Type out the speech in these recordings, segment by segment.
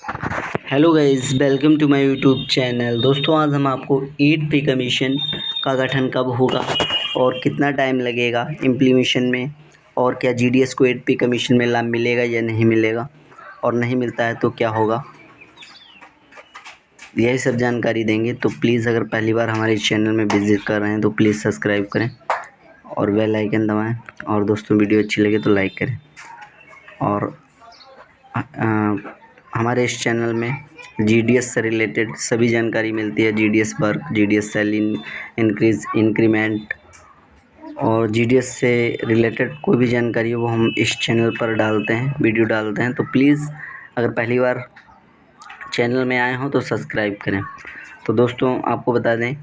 Hello guys, welcome to my YouTube channel. दोस्तों, आज हम आपको 8 पे कमीशन का गठन कब होगा और कितना टाइम लगेगा इम्प्लीमेशन में, और क्या जीडीएस को 8 पे कमीशन में लाभ मिलेगा या नहीं मिलेगा, और नहीं मिलता है तो क्या होगा, यही सब जानकारी देंगे। तो प्लीज़ अगर पहली बार हमारे चैनल में विज़िट कर रहे हैं तो प्लीज़ सब्सक्राइब करें और बेल आइकन दबाएँ, और दोस्तों वीडियो अच्छी लगे तो लाइक करें। और हमारे इस चैनल में जीडीएस से रिलेटेड सभी जानकारी मिलती है। GDS work, GDS sale increase, increment और जीडीएस से रिलेटेड कोई भी जानकारी हो वो हम इस चैनल पर डालते हैं, वीडियो डालते हैं। तो प्लीज़ अगर पहली बार चैनल में आए हों तो सब्सक्राइब करें। तो दोस्तों, आपको बता दें,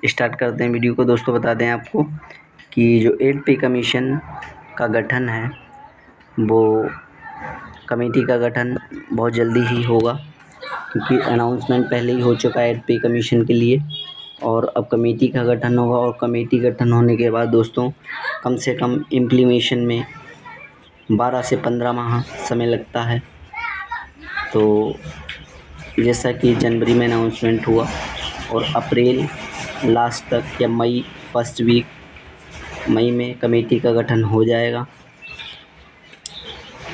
स्टार्ट करते हैं वीडियो को। दोस्तों, बता दें आपको कि जो 8 पे कमीशन का गठन है वो कमेटी का गठन बहुत जल्दी ही होगा, क्योंकि अनाउंसमेंट पहले ही हो चुका है 8 पे कमीशन के लिए, और अब कमेटी का गठन होगा। और कमेटी गठन होने के बाद दोस्तों कम से कम इम्प्लीमेशन में 12 से 15 माह समय लगता है। तो जैसा कि जनवरी में अनाउंसमेंट हुआ और अप्रैल लास्ट तक या मई फर्स्ट वीक, मई में कमेटी का गठन हो जाएगा,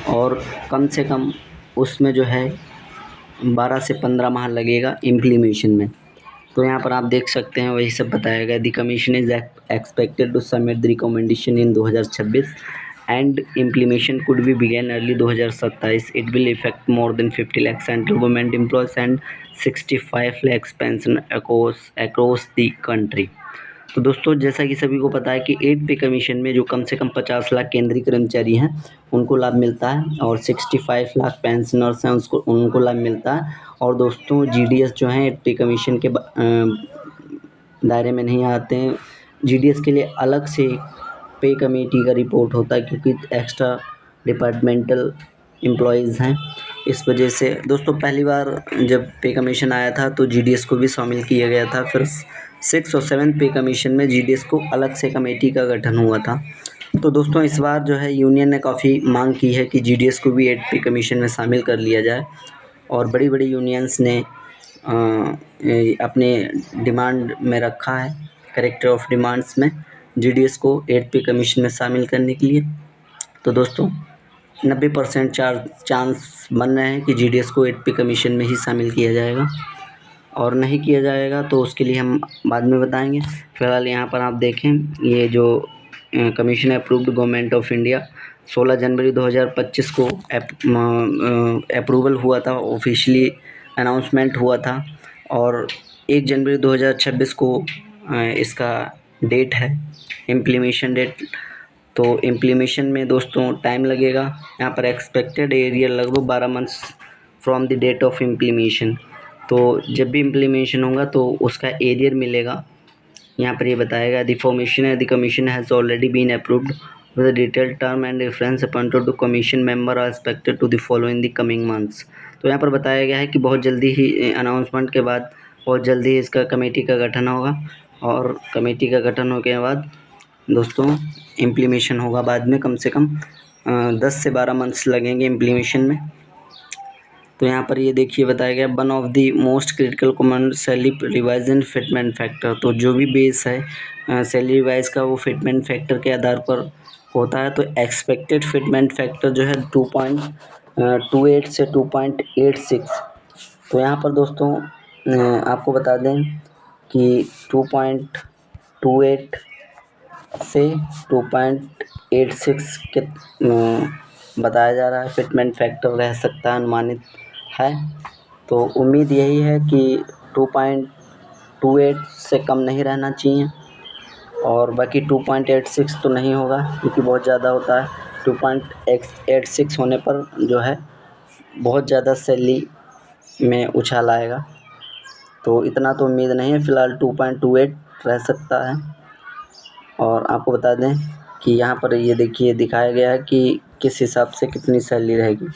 और कम से कम उसमें जो है 12 से 15 माह लगेगा इम्प्लीमेशन में। तो यहाँ पर आप देख सकते हैं वही सब बताया गया। The commission is expected to submit the recommendation in 2026 and implementation could be begin early 2027। It will effect more than 50 lakh central government employees and 65 lakh pension across the country. तो दोस्तों, जैसा कि सभी को पता है कि 8 पे कमीशन में जो कम से कम 50 लाख केंद्रीय कर्मचारी हैं उनको लाभ मिलता है, और 65 लाख पेंशनर्स हैं उनको लाभ मिलता है। और दोस्तों, जीडीएस जो हैं 8 पे कमीशन के दायरे में नहीं आते हैं। जीडीएस के लिए अलग से पे कमेटी का रिपोर्ट होता है, क्योंकि एक्स्ट्रा डिपार्टमेंटल एम्प्लॉयज़ हैं। इस वजह से दोस्तों, पहली बार जब पे कमीशन आया था तो जीडीएस को भी शामिल किया गया था। फिर 6 और 7 पे कमीशन में जीडीएस को अलग से कमेटी का गठन हुआ था। तो दोस्तों, इस बार जो है यूनियन ने काफ़ी मांग की है कि जीडीएस को भी 8 पे कमीशन में शामिल कर लिया जाए, और बड़ी बड़ी यूनियंस ने अपने डिमांड में रखा है, कैरेक्टर ऑफ डिमांड्स में, जीडीएस को 8 पे कमीशन में शामिल करने के लिए। तो दोस्तों, 90% चांस बन रहे हैं कि जीडीएस को 8 पे कमीशन में ही शामिल किया जाएगा, और नहीं किया जाएगा तो उसके लिए हम बाद में बताएंगे। फ़िलहाल यहाँ पर आप देखें, ये जो commission approved government of India 16 जनवरी 2025 को अप्रूवल हुआ था, ऑफिशियली अनाउंसमेंट हुआ था, और 1 जनवरी 2026 को इसका डेट है, इम्प्लीमेशन डेट। तो इम्प्लीमेशन में दोस्तों टाइम लगेगा। यहाँ पर एक्सपेक्टेड एरियर लगभग 12 months from the date of implementation. तो जब भी इम्प्लीमेशन होगा तो उसका एरियर मिलेगा। यहाँ पर ये बताएगा द फॉर्मेशन है the commission has already been approved with detail term and reference appointed to commission member are expected to the following the coming months. तो यहाँ पर बताया गया है कि बहुत जल्दी ही अनाउंसमेंट के बाद बहुत जल्दी ही इसका कमेटी का गठन होगा, और कमेटी का गठन होने के बाद दोस्तों इम्प्लीमेशन होगा बाद में। कम से कम 10 से 12 मंथ्स लगेंगे इम्प्लीमेशन में। तो यहाँ पर ये देखिए बताया गया, one of the most critical component salary revision fitment factor. तो जो भी बेस है सैलरी रिवाइज का वो फिटमेंट फैक्टर के आधार पर होता है। तो एक्सपेक्टेड फिटमेंट फैक्टर जो है 2.28 से 2.86। तो यहाँ पर दोस्तों आपको बता दें कि 2.28 से 2.86 के बताया जा रहा है फिटमेंट फैक्टर रह सकता है, अनुमानित है। तो उम्मीद यही है कि 2.28 से कम नहीं रहना चाहिए, और बाकी 2.86 तो नहीं होगा क्योंकि बहुत ज़्यादा होता है। 2.86 होने पर जो है बहुत ज़्यादा सैलरी में उछाल आएगा। तो इतना तो उम्मीद नहीं है, फ़िलहाल 2.28 रह सकता है। और आपको बता दें कि यहाँ पर ये देखिए दिखाया गया है कि किस हिसाब से कितनी सैलरी रहेगी।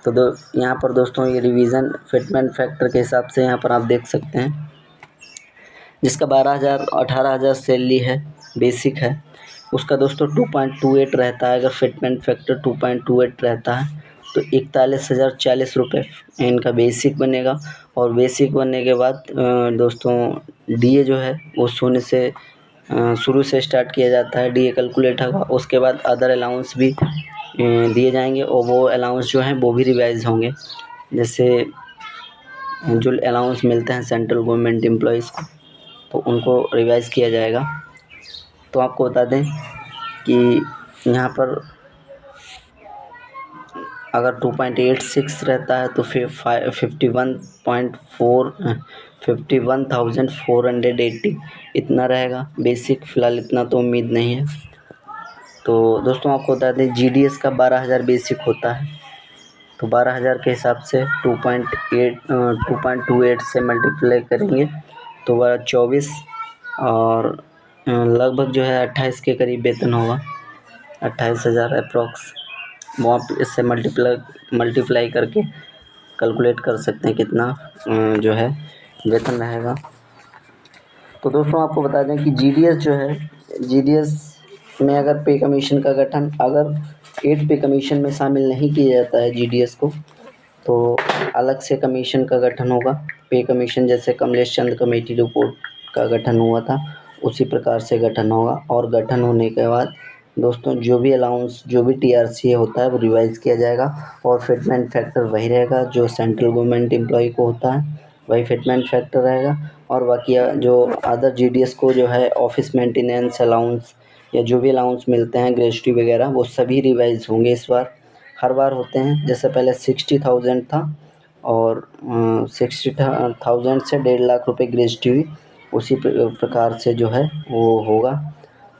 तो यहाँ पर दोस्तों ये रिवीजन फिटमेंट फैक्टर के हिसाब से यहाँ पर आप देख सकते हैं, जिसका 12,000 18,000 सैलरी है, बेसिक है, उसका दोस्तों 2.28 रहता है। अगर फिटमेंट फैक्टर 2.28 रहता है तो 41,040 इनका बेसिक बनेगा। और बेसिक बनने के बाद दोस्तों डीए जो है वो शून्य से शुरू से स्टार्ट किया जाता है, डीए कैलकुलेट होगा। उसके बाद अदर अलाउंस भी दिए जाएंगे और वो अलाउंस जो हैं वो भी रिवाइज होंगे। जैसे जो अलाउंस मिलते हैं सेंट्रल गवर्नमेंट एम्प्लॉइज़ को, तो उनको रिवाइज किया जाएगा। तो आपको बता दें कि यहाँ पर अगर 2.86 रहता है तो फिर 51,480 इतना रहेगा बेसिक। फ़िलहाल इतना तो उम्मीद नहीं है। तो दोस्तों आपको बता दें जीडीएस का 12,000 बेसिक होता है। तो 12,000 के हिसाब से 2.28 से मल्टीप्लाई करेंगे तो वह 24 और लगभग जो है 28 के करीब वेतन होगा, 28,000 अप्रॉक्स। वो आप इससे मल्टीप्लाई करके कैलकुलेट कर सकते हैं कितना जो है वेतन रहेगा। तो दोस्तों आपको बता दें कि जीडीएस जो है, जीडीएस में अगर पे कमीशन का गठन अगर 8 पे कमीशन में शामिल नहीं किया जाता है जीडीएस को, तो अलग से कमीशन का गठन होगा। पे कमीशन जैसे कमलेश चंद्र कमेटी रिपोर्ट का गठन हुआ था उसी प्रकार से गठन होगा। और गठन होने के बाद दोस्तों जो भी अलाउंस जो भी टीआरसी होता है वो रिवाइज किया जाएगा और फिटमेंट फैक्टर वही रहेगा जो सेंट्रल गवर्नमेंट एम्प्लॉय को होता है, वही फिटमेंट फैक्टर रहेगा। और बाकी जो अदर जीडीएस को जो है ऑफिस मेंटेनेंस अलाउंस या जो भी अलाउंस मिलते हैं ग्रेजुटी वगैरह वो सभी रिवाइज होंगे इस बार। हर बार होते हैं, जैसे पहले 60,000 था और 60,000 से 1.5 लाख रुपए ग्रेजुटी हुई, उसी प्रकार से जो है वो होगा।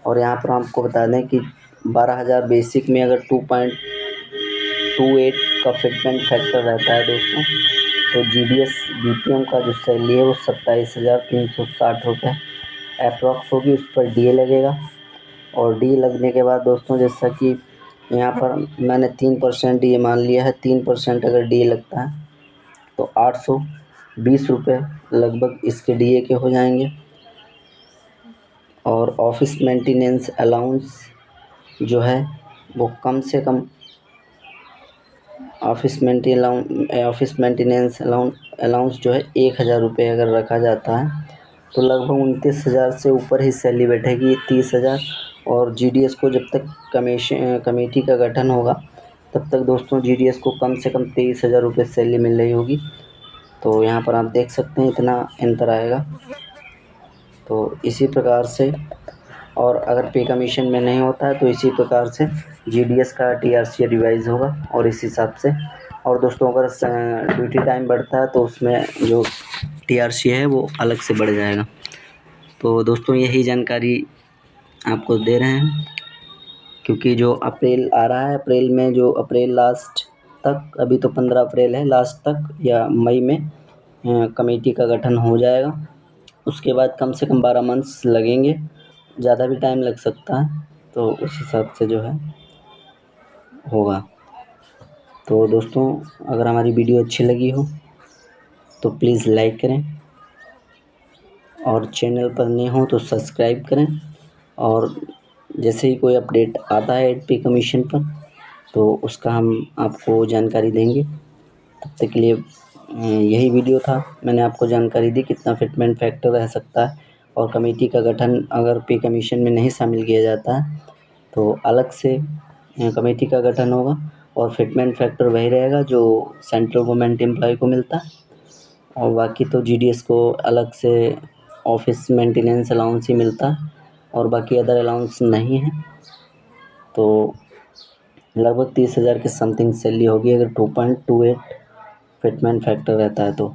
और यहाँ पर आपको बता दें कि 12,000 बेसिक में अगर 2.28 का फिटमेंट फैक्टर रहता है दोस्तों, तो जीडीएस बीपीएम का जो सैलरी है वो 27,360 रुपये अप्रॉक्स होगी। उस पर डीए लगेगा और डीए लगने के बाद दोस्तों जैसा कि यहाँ पर मैंने 3% डीए मान लिया है, 3% अगर डीए लगता है तो 820 रुपये लगभग इसके डीए के हो जाएंगे। और ऑफिस मेंटेनेंस अलाउंस जो है वो कम से कम ऑफिस मेंटेनेंस अलाउंस जो है 1,000 रुपये अगर रखा जाता है तो लगभग 29,000 से ऊपर ही सैलरी बैठेगी, 30,000। और जीडीएस को जब तक कमेटी का गठन होगा तब तक दोस्तों जीडीएस को कम से कम 23,000 रुपये सैलरी मिल रही होगी। तो यहाँ पर आप देख सकते हैं इतना अंतर आएगा। तो इसी प्रकार से, और अगर पे कमीशन में नहीं होता है तो इसी प्रकार से जीडीएस का टीआरसी रिवाइज होगा और इस हिसाब से। और दोस्तों अगर ड्यूटी टाइम बढ़ता है तो उसमें जो टीआरसी है वो अलग से बढ़ जाएगा। तो दोस्तों यही जानकारी आपको दे रहे हैं, क्योंकि जो अप्रैल आ रहा है, अप्रैल में जो अप्रैल लास्ट तक, अभी तो 15 अप्रैल है, लास्ट तक या मई में कमेटी का गठन हो जाएगा। उसके बाद कम से कम 12 मंथ्स लगेंगे, ज़्यादा भी टाइम लग सकता है, तो उस हिसाब से जो है होगा। तो दोस्तों अगर हमारी वीडियो अच्छी लगी हो तो प्लीज़ लाइक करें और चैनल पर नए हो तो सब्सक्राइब करें। और जैसे ही कोई अपडेट आता है 8 पे कमीशन पर तो उसका हम आपको जानकारी देंगे। तब तक के लिए यही वीडियो था, मैंने आपको जानकारी दी कितना फिटमेंट फैक्टर रह सकता है। और कमेटी का गठन अगर पे कमीशन में नहीं शामिल किया जाता है तो अलग से कमेटी का गठन होगा और फिटमेंट फैक्टर वही रहेगा जो सेंट्रल गवर्नमेंट एम्प्लॉय को मिलता है। और बाकी तो जीडीएस को अलग से ऑफिस मेंटेनेंस अलाउंस ही मिलता है और बाकी अदर अलाउंस नहीं है। तो लगभग 30,000 के समथिंग सैलरी होगी अगर 2.28 फिटमेंट फैक्टर रहता है तो।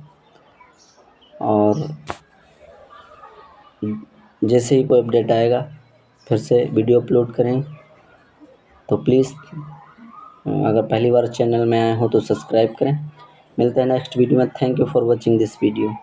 और जैसे ही कोई अपडेट आएगा फिर से वीडियो अपलोड करें। तो प्लीज़ अगर पहली बार चैनल में आए हो तो सब्सक्राइब करें। मिलते हैं नेक्स्ट वीडियो में। Thank you for watching this video.